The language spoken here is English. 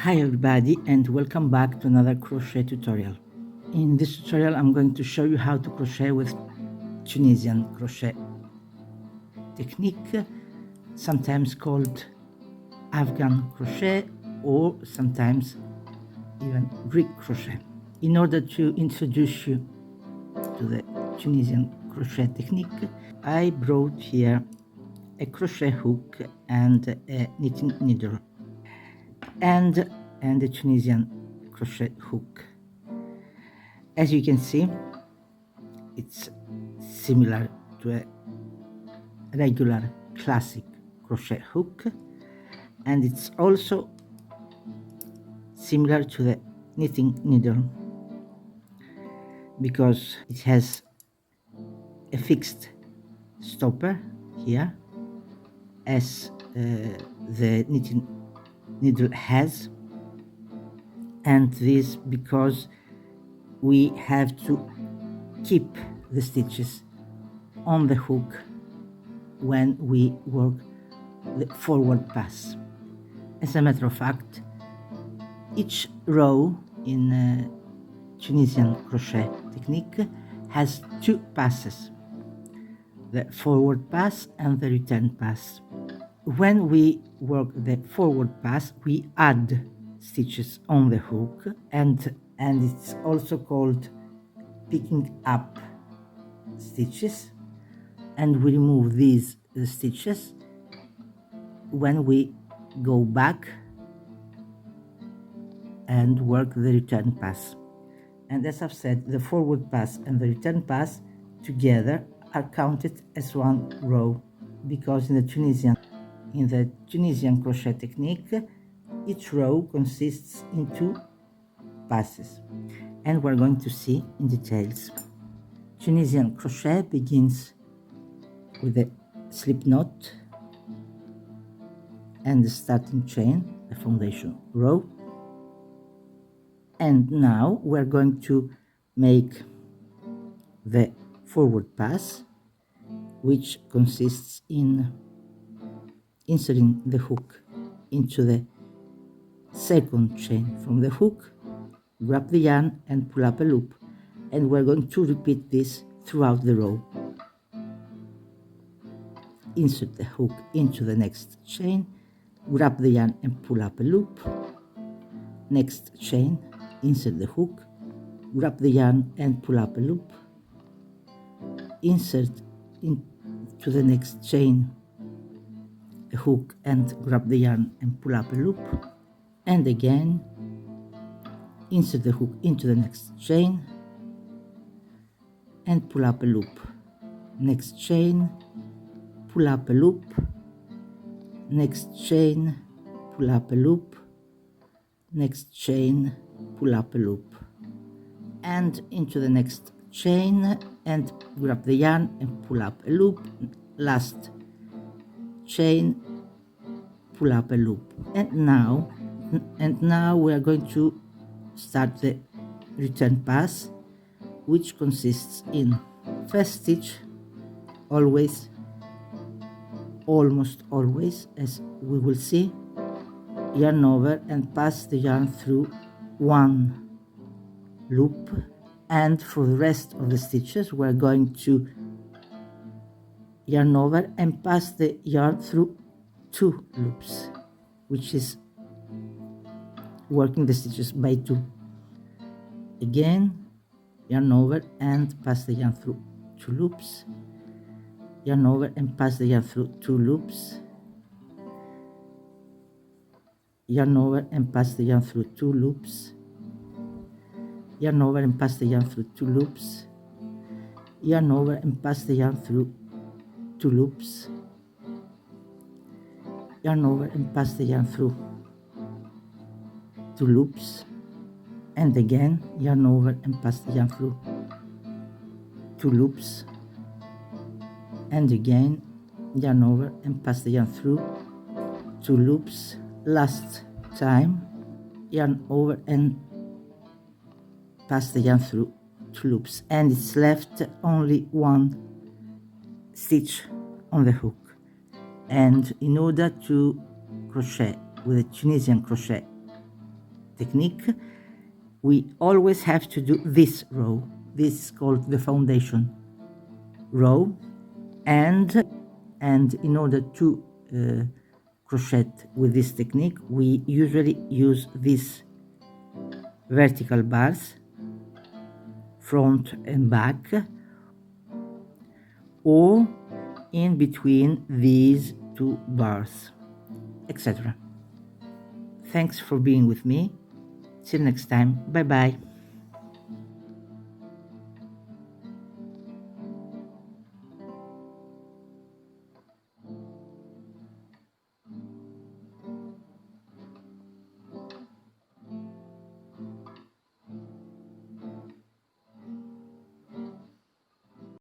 Hi everybody and welcome back to another crochet tutorial. In this tutorial I'm going to show you how to crochet with Tunisian crochet technique, sometimes called Afghan crochet or sometimes even Greek crochet. In order to introduce you to the Tunisian crochet technique, I brought here a crochet hook and a knitting needle and a Tunisian crochet hook. As you can see, it's similar to a regular classic crochet hook, and it's also similar to the knitting needle because it has a fixed stopper here as the knitting needle has, and this because we have to keep the stitches on the hook when we work the forward pass. As a matter of fact, each row in Tunisian crochet technique has two passes, the forward pass and the return pass. When we work the forward pass, we add stitches on the hook, and it's also called picking up stitches, and we remove these stitches when we go back and work the return pass. And as I've said, the forward pass and the return pass together are counted as one row, because in the Tunisian crochet technique, each row consists in two passes, and we're going to see in details. Tunisian crochet begins with a slip knot and the starting chain, the foundation row, and now we're going to make the forward pass, which consists in inserting the hook into the second chain from the hook, grab the yarn and pull up a loop, and we're going to repeat this throughout the row. Insert the hook into the next chain, grab the yarn and pull up a loop, next chain, insert the hook, grab the yarn and pull up a loop, insert into the next chain a hook and grab the yarn and pull up a loop, and again insert the hook into the next chain and pull up a loop, next chain, pull up a loop, next chain, pull up a loop, next chain, pull up a loop, and into the next chain and grab the yarn and pull up a loop, last chain, pull up a loop. And now we are going to start the return pass, which consists in first stitch, always, almost always, as we will see, yarn over and pass the yarn through one loop, and for the rest of the stitches we're going to yarn over and pass the yarn through two loops, which is working the stitches by two. Again, yarn over and pass the yarn through two loops, yarn over and pass the yarn through two loops, yarn over and pass the yarn through two loops, yarn over and pass the yarn through two loops, yarn over and pass the yarn through two loops, yarn over and pass the yarn through two loops, and again yarn over and pass the yarn through two loops, and again yarn over and pass the yarn through two loops, last time yarn over and pass the yarn through two loops, and it's left only one stitch on the hook. And in order to crochet with a Tunisian crochet technique, we always have to do this row. This is called the foundation row, and in order to crochet with this technique, we usually use these vertical bars, front and back, or in between these two bars, etc. Thanks for being with me. Till next time. Bye bye.